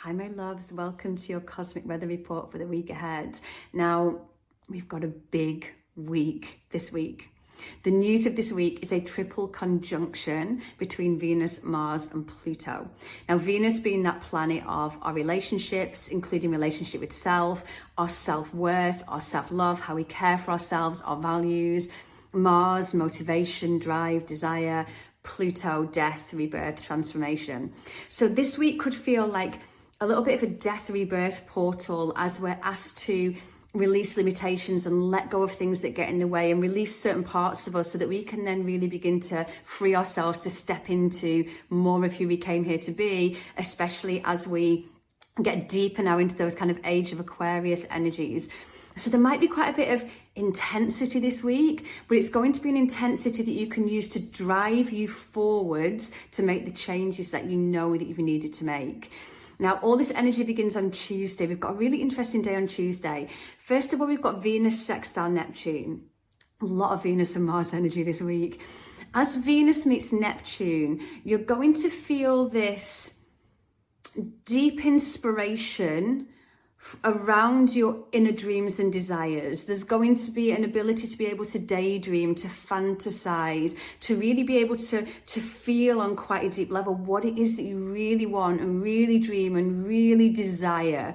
Hi, my loves. Welcome to your cosmic weather report for the week ahead. Now, we've got a big week this week. The news of this week is a triple conjunction between Venus, Mars and Pluto. Now, Venus being that planet of our relationships, including relationship with self, our self-worth, our self-love, how we care for ourselves, our values. Mars, motivation, drive, desire. Pluto, death, rebirth, transformation. So this week could feel like a little bit of a death rebirth portal as we're asked to release limitations and let go of things that get in the way and release certain parts of us so that we can then really begin to free ourselves to step into more of who we came here to be, especially as we get deeper now into those kind of age of Aquarius energies. So there might be quite a bit of intensity this week, but it's going to be an intensity that you can use to drive you forwards to make the changes that you know that you've needed to make. Now, all this energy begins on Tuesday. We've got a really interesting day on Tuesday. First of all, we've got Venus sextile Neptune. A lot of Venus and Mars energy this week. As Venus meets Neptune, you're going to feel this deep inspiration around your inner dreams and desires. There's going to be an ability to be able to daydream, to fantasize, to really be able to feel on quite a deep level what it is that you really want and really dream and really desire.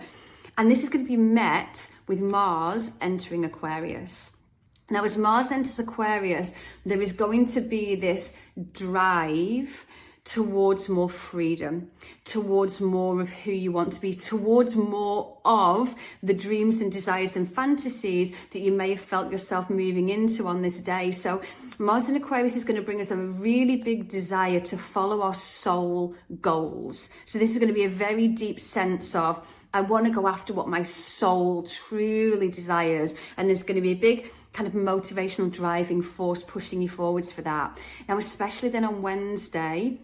And this is going to be met with Mars entering Aquarius. Now, as Mars enters Aquarius, there is going to be this drive towards more freedom, towards more of who you want to be, towards more of the dreams and desires and fantasies that you may have felt yourself moving into on this day. So Mars in Aquarius is going to bring us a really big desire to follow our soul goals. So this is going to be a very deep sense of, I want to go after what my soul truly desires. And there's going to be a big kind of motivational driving force pushing you forwards for that. Now, especially then on Wednesday,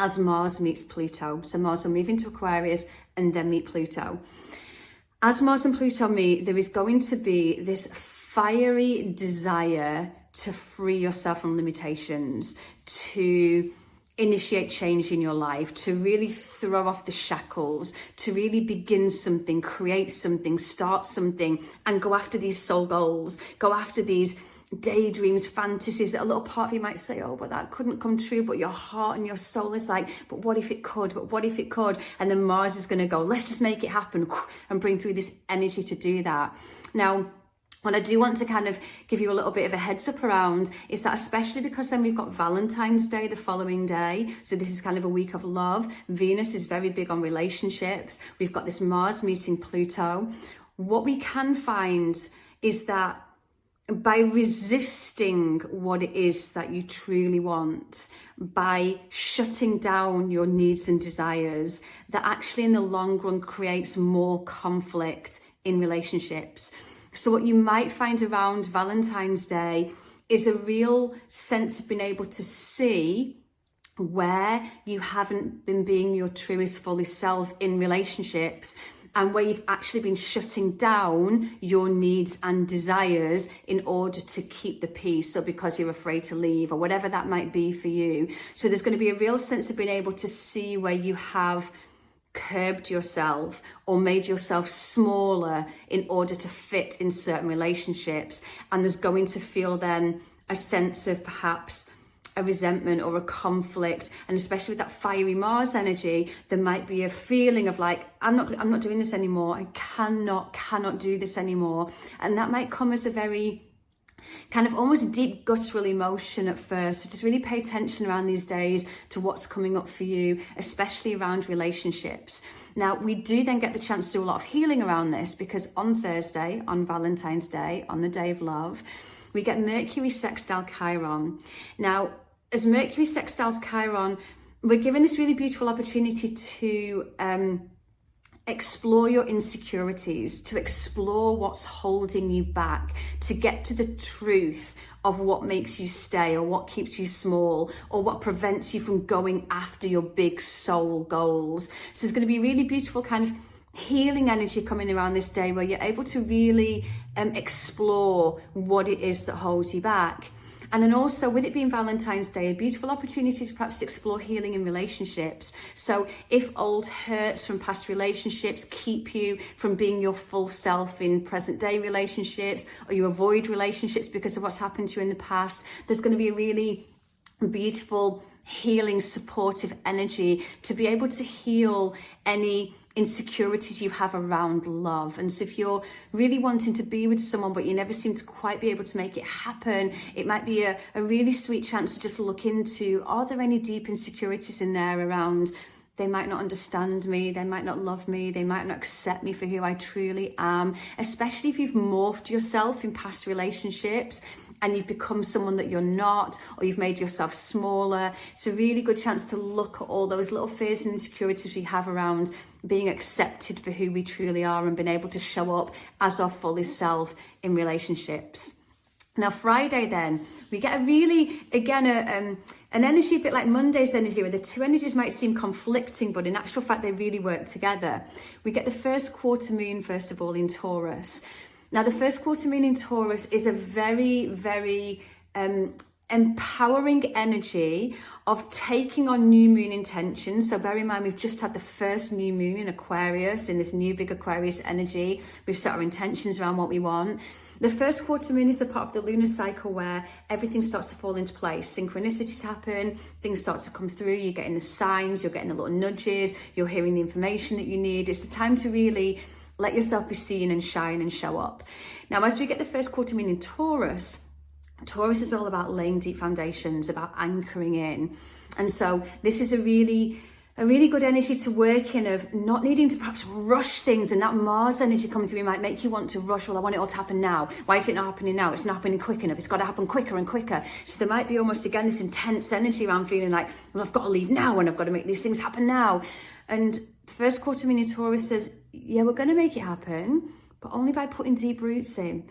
as Mars meets Pluto. So Mars will move into Aquarius and then meet Pluto. As Mars and Pluto meet, there is going to be this fiery desire to free yourself from limitations, to initiate change in your life, to really throw off the shackles, to really begin something, create something, start something, and go after these soul goals, go after these daydreams, fantasies that a little part of you might say, oh, but that couldn't come true, but your heart and your soul is like, but what if it could, but what if it could? And then Mars is going to go, let's just make it happen and bring through this energy to do that. Now, what I do want to kind of give you a little bit of a heads up around is that, especially because then we've got Valentine's Day the following day. So this is kind of a week of love. Venus is very big on relationships. We've got this Mars meeting Pluto. What we can find is that by resisting what it is that you truly want, by shutting down your needs and desires, that actually in the long run creates more conflict in relationships. So what you might find around Valentine's Day is a real sense of being able to see where you haven't been being your truest, fullest self in relationships, and where you've actually been shutting down your needs and desires in order to keep the peace, or because you're afraid to leave, or whatever that might be for you. So there's going to be a real sense of being able to see where you have curbed yourself or made yourself smaller in order to fit in certain relationships. And there's going to feel then a sense of perhaps a resentment or a conflict, and especially with that fiery Mars energy, there might be a feeling of like, I'm not doing this anymore. I cannot do this anymore. And that might come as a very kind of almost deep guttural emotion at first. So just really pay attention around these days to what's coming up for you, especially around relationships. Now, we do then get the chance to do a lot of healing around this, because on Thursday, on Valentine's Day, on the day of love, we get Mercury sextile Chiron. Now, as Mercury sextiles Chiron, we're given this really beautiful opportunity to explore your insecurities, to explore what's holding you back, to get to the truth of what makes you stay, or what keeps you small, or what prevents you from going after your big soul goals. So there's going to be really beautiful kind of healing energy coming around this day, where you're able to really explore what it is that holds you back. And then also with it being Valentine's Day, a beautiful opportunity to perhaps explore healing in relationships. So if old hurts from past relationships keep you from being your full self in present day relationships, or you avoid relationships because of what's happened to you in the past, there's going to be a really beautiful, healing, supportive energy to be able to heal any insecurities you have around love. And so if you're really wanting to be with someone but you never seem to quite be able to make it happen, it might be a really sweet chance to just look into, are there any deep insecurities in there around they might not understand me, they might not love me, they might not accept me for who I truly am, especially if you've morphed yourself in past relationships and you've become someone that you're not, or you've made yourself smaller. It's a really good chance to look at all those little fears and insecurities we have around being accepted for who we truly are and being able to show up as our fullest self in relationships. Now, Friday then, we get a really, again, an energy a bit like Monday's energy, where the two energies might seem conflicting, but in actual fact, they really work together. We get the first quarter moon, first of all, in Taurus. Now, the first quarter moon in Taurus is a very, very empowering energy of taking on new moon intentions. So bear in mind, we've just had the first new moon in Aquarius, in this new big Aquarius energy. We've set our intentions around what we want. The first quarter moon is the part of the lunar cycle where everything starts to fall into place. Synchronicities happen, things start to come through, you're getting the signs, you're getting the little nudges, you're hearing the information that you need. It's the time to really let yourself be seen and shine and show up. Now, as we get the first quarter moon in Taurus, Taurus is all about laying deep foundations, about anchoring in. And so this is a really good energy to work in, of not needing to perhaps rush things, and that Mars energy coming through might make you want to rush. Well, I want it all to happen now. Why is it not happening now? It's not happening quick enough. It's got to happen quicker and quicker. So there might be almost, again, this intense energy around feeling like, well, I've got to leave now and I've got to make these things happen now. And the first quarter moon in Taurus says, yeah, we're going to make it happen, but only by putting deep roots in.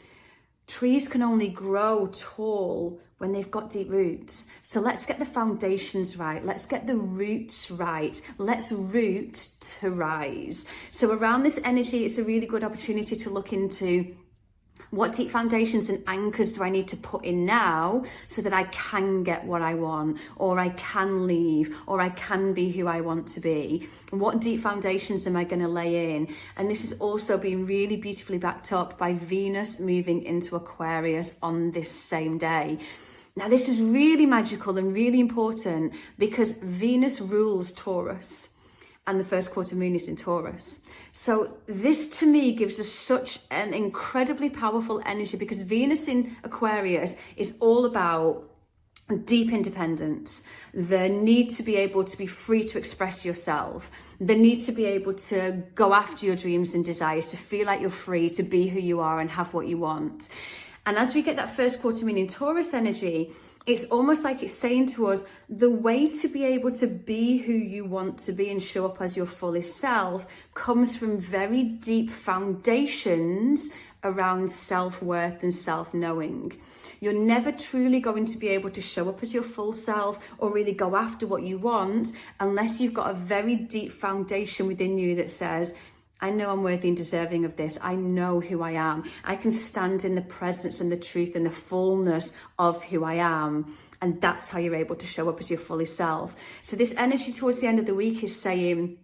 Trees can only grow tall when they've got deep roots. So let's get the foundations right. Let's get the roots right. Let's root to rise. So around this energy, it's a really good opportunity to look into, what deep foundations and anchors do I need to put in now so that I can get what I want, or I can leave, or I can be who I want to be? What deep foundations am I going to lay in? And this is also being really beautifully backed up by Venus moving into Aquarius on this same day. Now, this is really magical and really important because Venus rules Taurus, and the first quarter moon is in Taurus. So this to me gives us such an incredibly powerful energy, because Venus in Aquarius is all about deep independence, the need to be able to be free to express yourself, the need to be able to go after your dreams and desires, to feel like you're free to be who you are and have what you want. And as we get that first quarter moon in Taurus energy, it's almost like it's saying to us, the way to be able to be who you want to be and show up as your fullest self comes from very deep foundations around self-worth and self-knowing. You're never truly going to be able to show up as your full self or really go after what you want unless you've got a very deep foundation within you that says, I know I'm worthy and deserving of this. I know who I am. I can stand in the presence and the truth and the fullness of who I am. And that's how you're able to show up as your fully self. So this energy towards the end of the week is saying,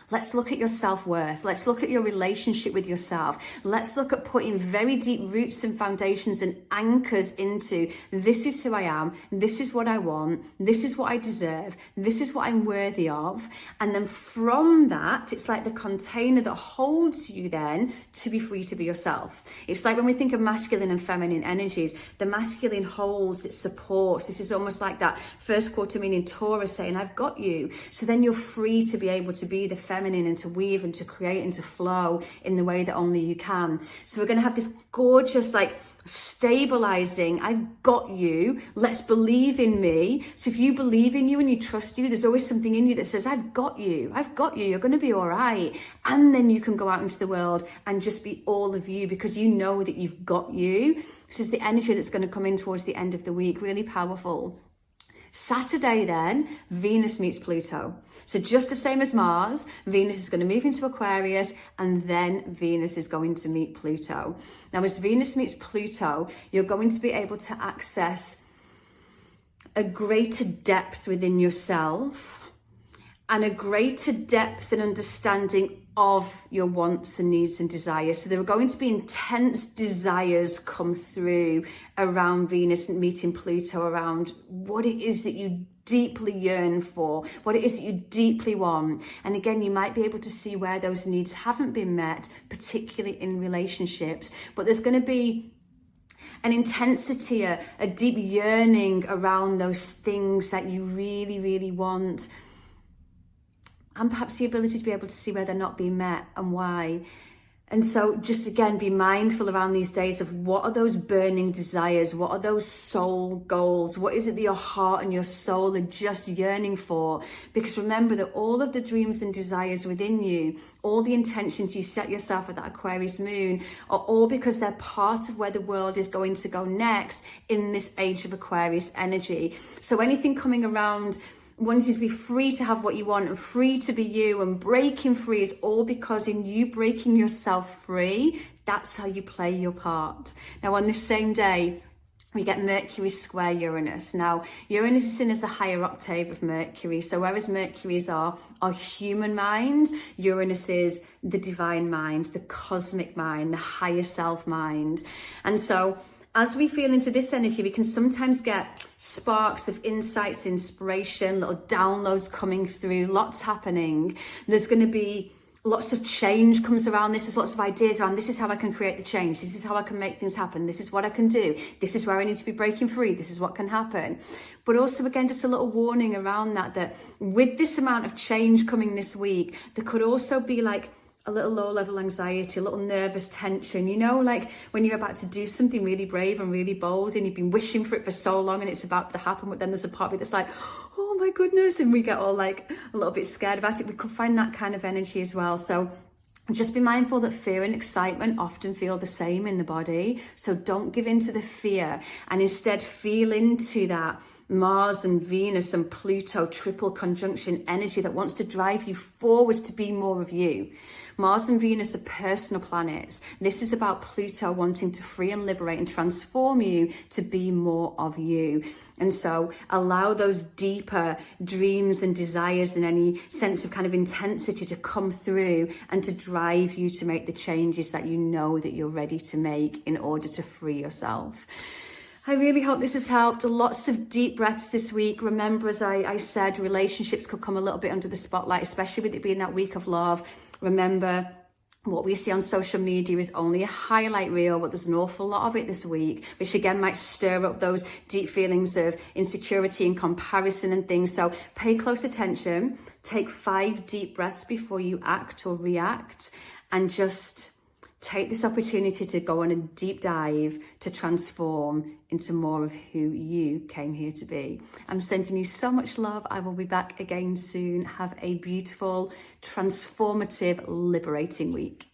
let's look at your self-worth. Let's look at your relationship with yourself. Let's look at putting very deep roots and foundations and anchors into, this is who I am. This is what I want. This is what I deserve. This is what I'm worthy of. And then from that, it's like the container that holds you then to be free to be yourself. It's like when we think of masculine and feminine energies, the masculine holds, it supports. This is almost like that first quarter moon in Taurus saying, I've got you. So then you're free to be able to be the feminine and to weave and to create and to flow in the way that only you can. So we're going to have this gorgeous, like, stabilizing, I've got you, let's believe in me. So if you believe in you and you trust you, there's always something in you that says, I've got you, you're going to be all right. And then you can go out into the world and just be all of you because you know that you've got you. This is the energy that's going to come in towards the end of the week, really powerful. Saturday then, Venus meets Pluto. So just the same as Mars, Venus is going to move into Aquarius and then Venus is going to meet Pluto. Now, as Venus meets Pluto, you're going to be able to access a greater depth within yourself and a greater depth and understanding of your wants and needs and desires. So there are going to be intense desires come through around Venus and meeting Pluto, around what it is that you deeply yearn for, what it is that you deeply want. And again, you might be able to see where those needs haven't been met, particularly in relationships. But there's going to be an intensity, a deep yearning around those things that you really, really want. And perhaps the ability to be able to see where they're not being met and why. And so just again, be mindful around these days of what are those burning desires? What are those soul goals? What is it that your heart and your soul are just yearning for? Because remember that all of the dreams and desires within you, all the intentions you set yourself at that Aquarius moon, are all because they're part of where the world is going to go next in this age of Aquarius energy. So anything coming around wanting to be free to have what you want and free to be you and breaking free is all because in you breaking yourself free, that's how you play your part. Now on this same day, we get Mercury square Uranus. Now, Uranus is seen as the higher octave of Mercury. So whereas Mercury is our human mind, Uranus is the divine mind, the cosmic mind, the higher self mind. And so as we feel into this energy, we can sometimes get sparks of insights, inspiration, little downloads coming through, lots happening. There's going to be lots of change comes around this. There's lots of ideas around this is how I can create the change. This is how I can make things happen. This is what I can do. This is where I need to be breaking free. This is what can happen. But also, again, just a little warning around that with this amount of change coming this week, there could also be like a little low-level anxiety, a little nervous tension, you know, like when you're about to do something really brave and really bold and you've been wishing for it for so long and it's about to happen, but then there's a part of it that's like, oh my goodness, and we get all like a little bit scared about it. We could find that kind of energy as well. So just be mindful that fear and excitement often feel the same in the body. So don't give in to the fear and instead feel into that Mars and Venus and Pluto triple conjunction energy that wants to drive you forwards to be more of you. Mars and Venus are personal planets. This is about Pluto wanting to free and liberate and transform you to be more of you. And so allow those deeper dreams and desires and any sense of kind of intensity to come through and to drive you to make the changes that you know that you're ready to make in order to free yourself. I really hope this has helped. Lots of deep breaths this week. Remember, as I said, relationships could come a little bit under the spotlight, especially with it being that week of love. Remember, what we see on social media is only a highlight reel, but there's an awful lot of it this week, which again might stir up those deep feelings of insecurity and comparison and things. So pay close attention, take 5 deep breaths before you act or react, and just take this opportunity to go on a deep dive to transform into more of who you came here to be. I'm sending you so much love. I will be back again soon. Have a beautiful, transformative, liberating week.